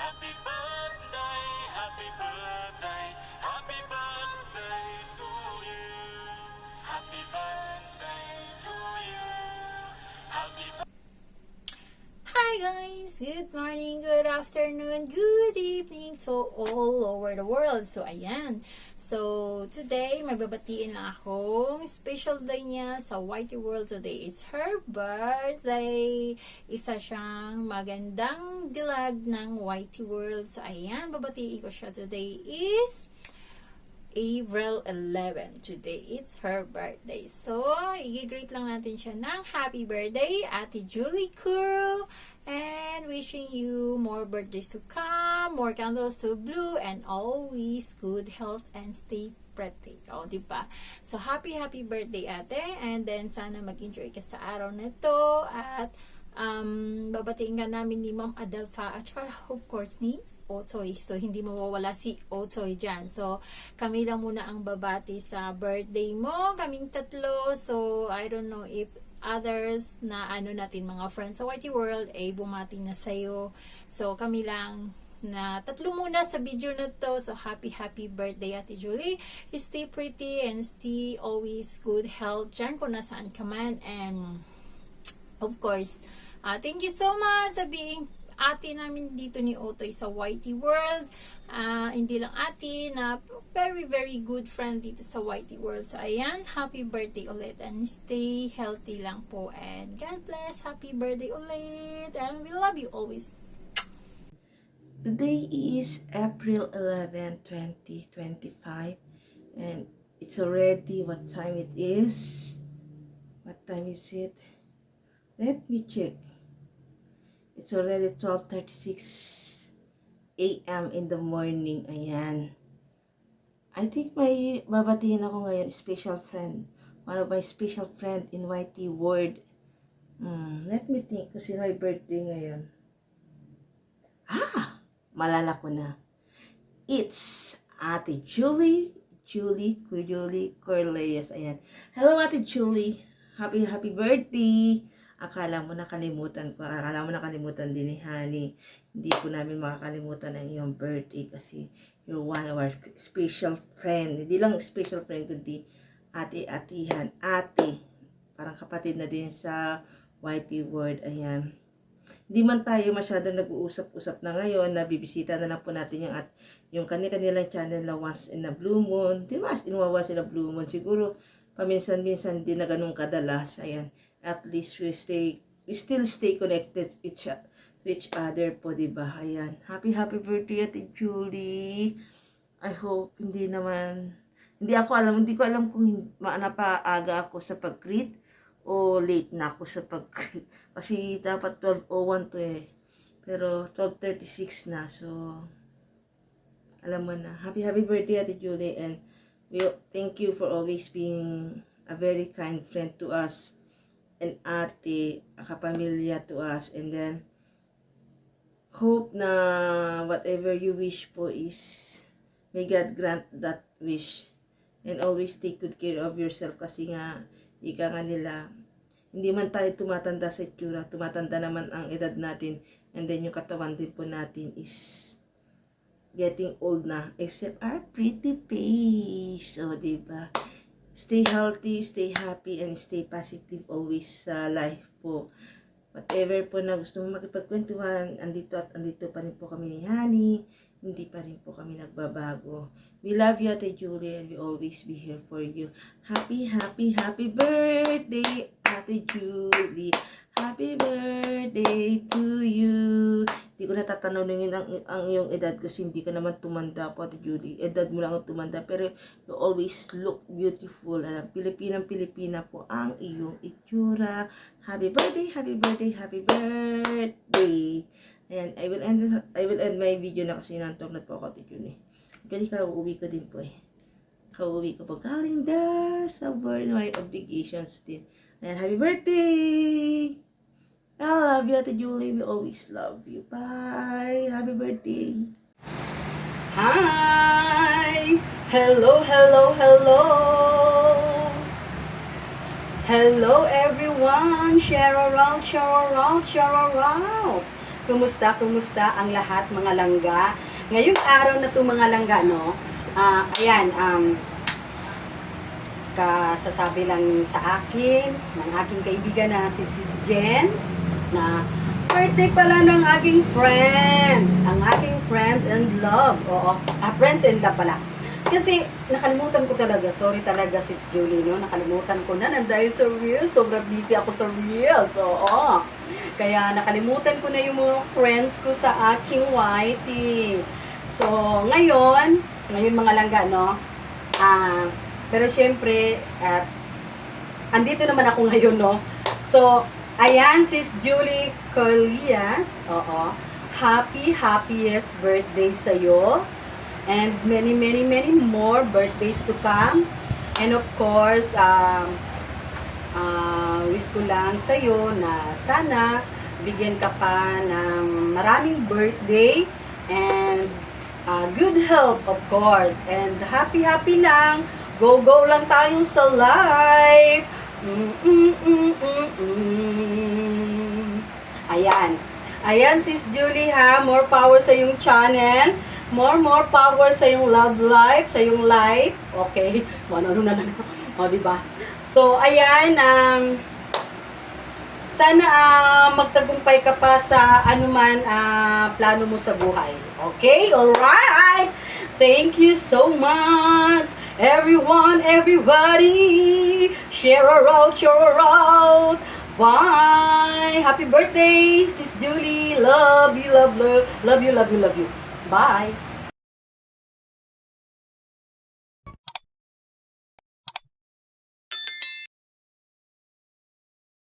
happy birthday, happy birthday to you. Happy birthday to you. Happy Hi guys! Good morning, good afternoon, good evening to all over the world. So, ayan. So, today, magbabatiin lang akong special day niya sa Whitey World today. It's her birthday. Isa siyang magandang dilag ng Whitey World. So, ayan, babatiin ko siya today is April 11. Today, it's her birthday. So, i-greet lang natin siya ng happy birthday, Ate Julie Kuro. And wishing you more birthdays to come, more candles to blow, and always good health and stay pretty. O, diba? So, happy birthday, ate. And then, sana mag-enjoy ka sa araw na to. At, babatiin ka namin ni Ma'am Adelfa at of course, ni Otoy. So, hindi mawawala si Otoy dyan. So, kami lang muna ang babati sa birthday mo. Kaming tatlo. So, I don't know if others na natin, mga friends sa Whitey World, bumati na sa'yo. So, kami lang na tatlo muna sa video na to. So, happy birthday, Ate Julie. Stay pretty and stay always good health dyan kung nasaan ka man. And, of course, thank you so much sa being ate namin dito ni Otoy sa Whitey World. Hindi lang ate, na very good friend dito sa Whitey World. So, ayan, happy birthday ulit and stay healthy lang po. And God bless, happy birthday ulit. And we love you always. Today is April 11, 2025, and it's already what time it is. What time is it? Let me check. It's already 12:36 a.m. in the morning. Ayan. I think may babatiin ako ngayon, special friend. One of my special friend in Whitey World. Let me think, kasi my birthday ngayon. Malala ko na. It's Ate Julie Corleyes. Ayan. Hello, Ate Julie. Happy birthday. Akala mo nakalimutan ko. Akala mo nakalimutan din ni Honey. Hindi ko namin makakalimutan ang iyong birthday kasi you're one of our special friend. Hindi lang special friend, kundi ate-atihan. Ate. Parang kapatid na din sa Whitey World. Ayan. Hindi man tayo masyadong nag-uusap-usap na ngayon, nabibisita na lang po natin yung kanilang channel na Once in a Blue Moon. Di ba? Once in a Blue Moon. Siguro, paminsan-minsan din na ganun kadalas. Ayan. At least we still stay connected to each other po, di ba? Ayan. Happy birthday, Ate Julie. I hope hindi ko alam kung napaaga ako sa pag-greet o late na ako sa pag-greet. Kasi dapat 12:01 to Pero 12:36 na. So, alam mo na. Happy birthday, Ate Julie. And thank you for always being a very kind friend to us. And ate, kapamilya to us. And then, hope na whatever you wish po is, may God grant that wish. And always take good care of yourself kasi nga, ika nga nila, hindi man tayo tumatanda sa itsura, tumatanda naman ang edad natin. And then yung katawan din po natin is getting old na. Except our pretty face. O, diba? Stay healthy, stay happy, and stay positive always sa life po. Whatever po na gusto mo makipagkwentuhan, andito pa rin po kami ni Honey. Hindi pa rin po kami nagbabago. We love you, Ate Julie, and we always be here for you. Happy birthday, Ate Julie. Happy birthday to you. Hindi ko natatanungin ang iyong edad kasi hindi ka naman tumanda po, Ate Julie. Edad mo lang ang tumanda, pero you always look beautiful. Pilipina po ang iyong itsura. Happy birthday. And I will end my video na kasi nantok na po ako, Ate Julie. Actually, kauuwi ko din po Kauuwi ko po galing there sa world, my obligations din. Ayan, happy birthday! I love you, Ate Julie. We always love you. Bye! Happy birthday! Hi! Hello! Hello, everyone! Share around! Kumusta ang lahat mga langga? Ngayong araw na to mga langga, no? Ayan, kasasabi lang sa akin, ng aking kaibigan na si Sis Jen, na birthday pala ng aking friend. Ang aking friend and love. Oo, friends and love pala. Kasi nakalimutan ko talaga, sorry talaga Sis Julie, no? Nakalimutan ko na dahil sa Reels, sobrang busy ako sa Reels. Oo. Kaya nakalimutan ko na yung mga friends ko sa aking YT. So, ngayon mga langga, no? Pero syempre, andito naman ako ngayon, no? So, ayan, Sis Julie Corlias. Oo. Happiest birthday sa'yo. And many more birthdays to come. And of course, wish ko lang sa'yo na sana bigyan ka pa ng maraming birthday and good health, of course. And happy lang. Go lang tayo sa life. Ayan, Sis Julie, ha. More power sa yung channel. More power sa yung love life, sa yung life. Okay. Ano na lang. O, diba? So, ayan. Sana magtagumpay ka pa sa anuman plano mo sa buhay. Okay? Alright! Thank you so much! Everyone, everybody! Share her out! Bye! Happy birthday, Sis Julie! Love you. Bye!